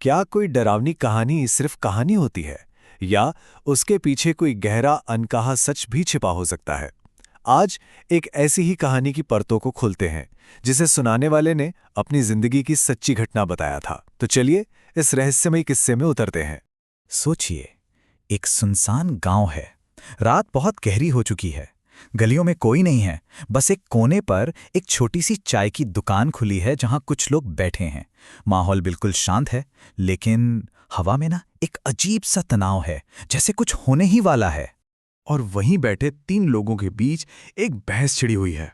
क्या कोई डरावनी कहानी सिर्फ कहानी होती है या उसके पीछे कोई गहरा अनकहा सच भी छिपा हो सकता है? आज एक ऐसी ही कहानी की परतों को खोलते हैं जिसे सुनाने वाले ने अपनी जिंदगी की सच्ची घटना बताया था। तो चलिए इस रहस्यमयी किस्से में उतरते हैं। सोचिए, एक सुनसान गांव है। रात बहुत गहरी हो चुकी है। गलियों में कोई नहीं है। बस एक कोने पर एक छोटी सी चाय की दुकान खुली है जहां कुछ लोग बैठे हैं। माहौल बिल्कुल शांत है, लेकिन हवा में ना एक अजीब सा तनाव है, जैसे कुछ होने ही वाला है। और वहीं बैठे 3 लोगों के बीच एक बहस छिड़ी हुई है।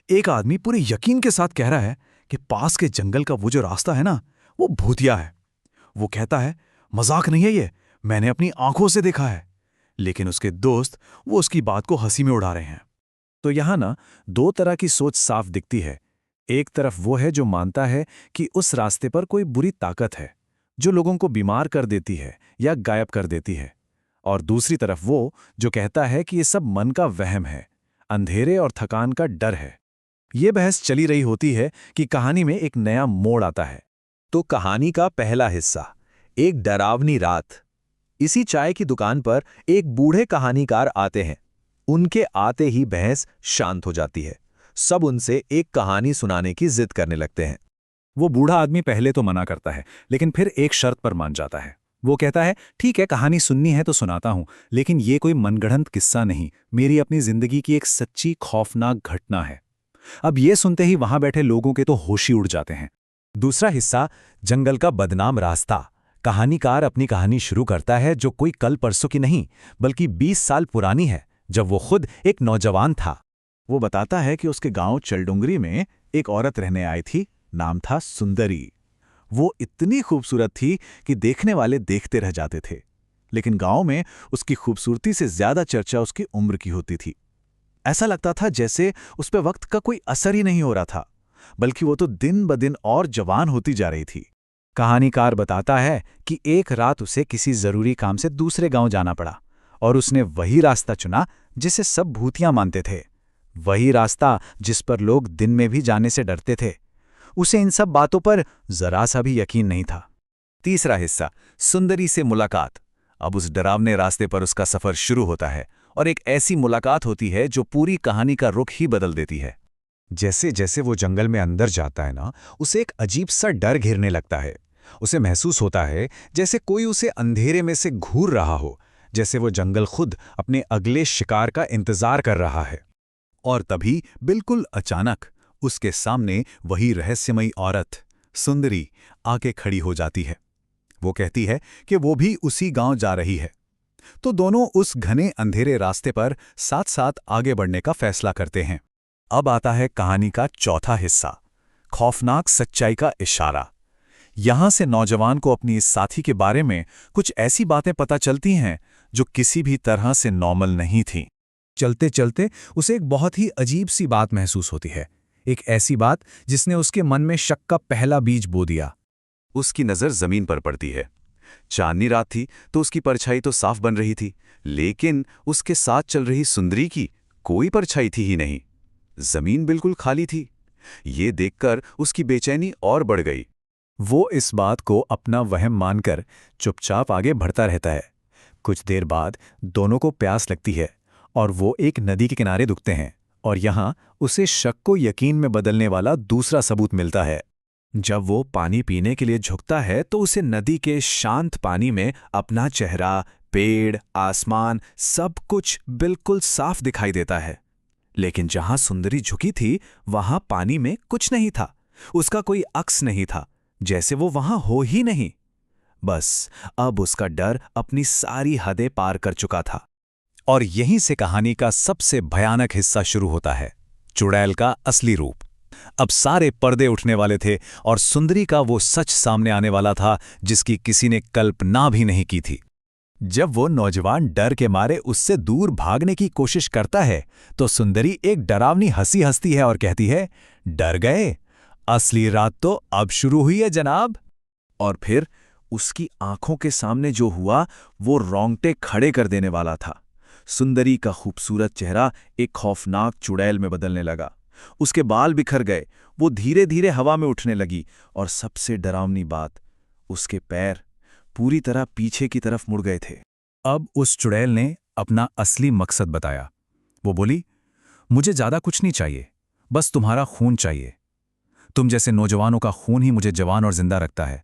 एक आदमी पूरे यकीन के साथ कह रहा है कि पास के जंगल का वो जो रास्ता है ना, वो भूतिया है। वो कहता है, मजाक नहीं है ये, मैंने अपनी आंखों से देखा है। लेकिन उसके दोस्त वो उसकी बात को हंसी में उड़ा रहे हैं। तो यहां ना 2 तरह की सोच साफ दिखती है। एक तरफ वो है जो मानता है कि उस रास्ते पर कोई बुरी ताकत है जो लोगों को बीमार कर देती है या गायब कर देती है। और दूसरी तरफ वो जो कहता है कि ये सब मन का वहम है, अंधेरे और थकान का डर है। ये बहस चली रही होती है कि कहानी में एक नया मोड़ आता है। तो कहानी का पहला हिस्सा, एक डरावनी रात। इसी चाय की दुकान पर एक बूढ़े कहानीकार आते हैं। उनके आते ही बहस शांत हो जाती है। सब उनसे एक कहानी सुनाने की जिद करने लगते हैं। वो बूढ़ा आदमी पहले तो मना करता है, लेकिन फिर एक शर्त पर मान जाता है। वो कहता है, ठीक है, कहानी सुननी है तो सुनाता हूं, लेकिन ये कोई मनगढ़ंत किस्सा नहीं, मेरी अपनी जिंदगी की एक सच्ची खौफनाक घटना है। अब ये सुनते ही वहां बैठे लोगों के तो होश ही उड़ जाते हैं। दूसरा हिस्सा, जंगल का बदनाम रास्ता। कहानीकार अपनी कहानी शुरू करता है जो कोई कल परसों की नहीं, बल्कि 20 साल पुरानी है, जब वो खुद एक नौजवान था। वो बताता है कि उसके गांव चलडुंगरी में एक औरत रहने आई थी। नाम था सुंदरी। वो इतनी खूबसूरत थी कि देखने वाले देखते रह जाते थे। लेकिन गांव में उसकी खूबसूरती से ज्यादा चर्चा उसकी उम्र की होती थी। ऐसा लगता था जैसे उस पर वक्त का कोई असर ही नहीं हो रहा था, बल्कि वो तो दिन ब दिन और जवान होती जा रही थी। कहानीकार बताता है कि एक रात उसे किसी जरूरी काम से दूसरे गांव जाना पड़ा और उसने वही रास्ता चुना जिसे सब भूतियां मानते थे। वही रास्ता जिस पर लोग दिन में भी जाने से डरते थे। उसे इन सब बातों पर जरा सा भी यकीन नहीं था। तीसरा हिस्सा, सुंदरी से मुलाकात। अब उस डरावने रास्ते पर उसका सफर शुरू होता है और एक ऐसी मुलाकात होती है जो पूरी कहानी का रुख ही बदल देती है। जैसे जैसे वो जंगल में अंदर जाता है ना, उसे एक अजीब सा डर घेरने लगता है। उसे महसूस होता है जैसे कोई उसे अंधेरे में से घूर रहा हो, जैसे वो जंगल खुद अपने अगले शिकार का इंतजार कर रहा है। और तभी बिल्कुल अचानक उसके सामने वही रहस्यमयी औरत सुंदरी आके खड़ी हो जाती है। वो कहती है कि वो भी उसी गांव जा रही है। तो दोनों उस घने अंधेरे रास्ते पर साथ साथ आगे बढ़ने का फैसला करते हैं। अब आता है कहानी का चौथा हिस्सा, खौफनाक सच्चाई का इशारा। यहां से नौजवान को अपनी इस साथी के बारे में कुछ ऐसी बातें पता चलती हैं जो किसी भी तरह से नॉर्मल नहीं थीं। चलते चलते उसे एक बहुत ही अजीब सी बात महसूस होती है। एक ऐसी बात जिसने उसके मन में शक का पहला बीज बो दिया। उसकी नज़र जमीन पर पड़ती है। चांदनी रात थी तो उसकी परछाई तो साफ बन रही थी, लेकिन उसके साथ चल रही सुंदरी की कोई परछाई थी ही नहीं। जमीन बिल्कुल खाली थी। ये देखकर उसकी बेचैनी और बढ़ गई। वो इस बात को अपना वहम मानकर चुपचाप आगे बढ़ता रहता है। कुछ देर बाद दोनों को प्यास लगती है और वो एक नदी के किनारे रुकते हैं, और यहाँ उसे शक को यकीन में बदलने वाला दूसरा सबूत मिलता है। जब वो पानी पीने के लिए झुकता है तो उसे नदी के शांत पानी में अपना चेहरा, पेड़, आसमान सब कुछ बिल्कुल साफ दिखाई देता है। लेकिन जहां सुंदरी झुकी थी वहां पानी में कुछ नहीं था। उसका कोई अक्स नहीं था, जैसे वो वहां हो ही नहीं। बस अब उसका डर अपनी सारी हदें पार कर चुका था। और यहीं से कहानी का सबसे भयानक हिस्सा शुरू होता है, चुड़ैल का असली रूप। अब सारे पर्दे उठने वाले थे और सुंदरी का वो सच सामने आने वाला था जिसकी किसी ने कल्पना भी नहीं की थी। जब वो नौजवान डर के मारे उससे दूर भागने की कोशिश करता है तो सुंदरी एक डरावनी हंसी हंसती है और कहती है, डर गए? असली रात तो अब शुरू हुई है जनाब। और फिर उसकी आंखों के सामने जो हुआ वो रोंगटे खड़े कर देने वाला था। सुंदरी का खूबसूरत चेहरा एक खौफनाक चुड़ैल में बदलने लगा। उसके बाल बिखर गए, वो धीरे धीरे हवा में उठने लगी, और सबसे डरावनी बात, उसके पैर पूरी तरह पीछे की तरफ मुड़ गए थे। अब उस चुड़ैल ने अपना असली मकसद बताया। वो बोली, मुझे ज्यादा कुछ नहीं चाहिए, बस तुम्हारा खून चाहिए। तुम जैसे नौजवानों का खून ही मुझे जवान और जिंदा रखता है।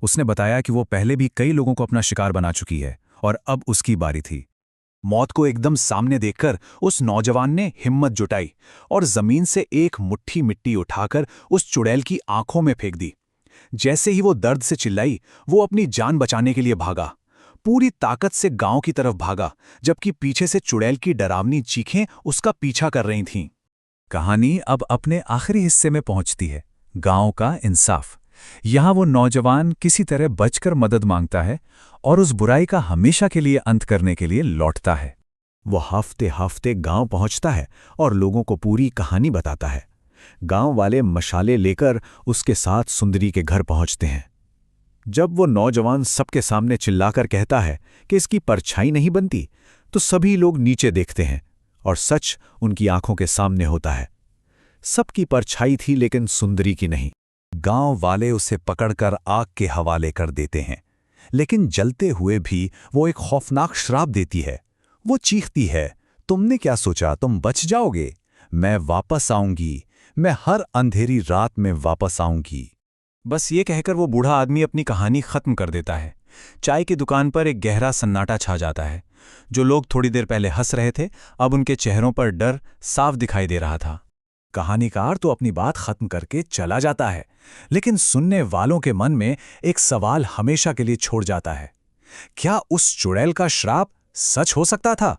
उसने बताया कि वो पहले भी कई लोगों को अपना शिकार बना चुकी है और अब उसकी बारी थी। मौत को एकदम सामने देखकर उस नौजवान ने हिम्मत जुटाई और जमीन से एक मुट्ठी मिट्टी उठाकर उस चुड़ैल की आंखों में फेंक दी। जैसे ही वो दर्द से चिल्लाई, वो अपनी जान बचाने के लिए भागा, पूरी ताकत से गांव की तरफ भागा, जबकि पीछे से चुड़ैल की डरावनी चीखें उसका पीछा कर रही थीं। कहानी अब अपने आखिरी हिस्से में पहुंचती है, गांव का इंसाफ। यहां वो नौजवान किसी तरह बचकर मदद मांगता है और उस बुराई का हमेशा के लिए अंत करने के लिए लौटता है। वो हफ्ते हफ्ते गांव पहुंचता है और लोगों को पूरी कहानी बताता है। गांव वाले मशाले लेकर उसके साथ सुंदरी के घर पहुंचते हैं। जब वो नौजवान सबके सामने चिल्लाकर कहता है कि इसकी परछाई नहीं बनती, तो सभी लोग नीचे देखते हैं और सच उनकी आंखों के सामने होता है। सबकी परछाई थी, लेकिन सुंदरी की नहीं। गांव वाले उसे पकड़कर आग के हवाले कर देते हैं, लेकिन जलते हुए भी वो एक खौफनाक श्राप देती है। वो चीखती है, तुमने क्या सोचा तुम बच जाओगे? मैं वापस आऊंगी, मैं हर अंधेरी रात में वापस आऊंगी। बस ये कहकर वो बूढ़ा आदमी अपनी कहानी खत्म कर देता है। चाय की दुकान पर एक गहरा सन्नाटा छा जाता है। जो लोग थोड़ी देर पहले हंस रहे थे, अब उनके चेहरों पर डर साफ दिखाई दे रहा था। कहानीकार तो अपनी बात खत्म करके चला जाता है, लेकिन सुनने वालों के मन में एक सवाल हमेशा के लिए छोड़ जाता है, क्या उस चुड़ैल का श्राप सच हो सकता था?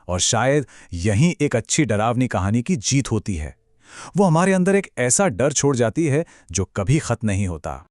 और शायद यहीं एक अच्छी डरावनी कहानी की जीत होती है। वो हमारे अंदर एक ऐसा डर छोड़ जाती है जो कभी खत्म नहीं होता।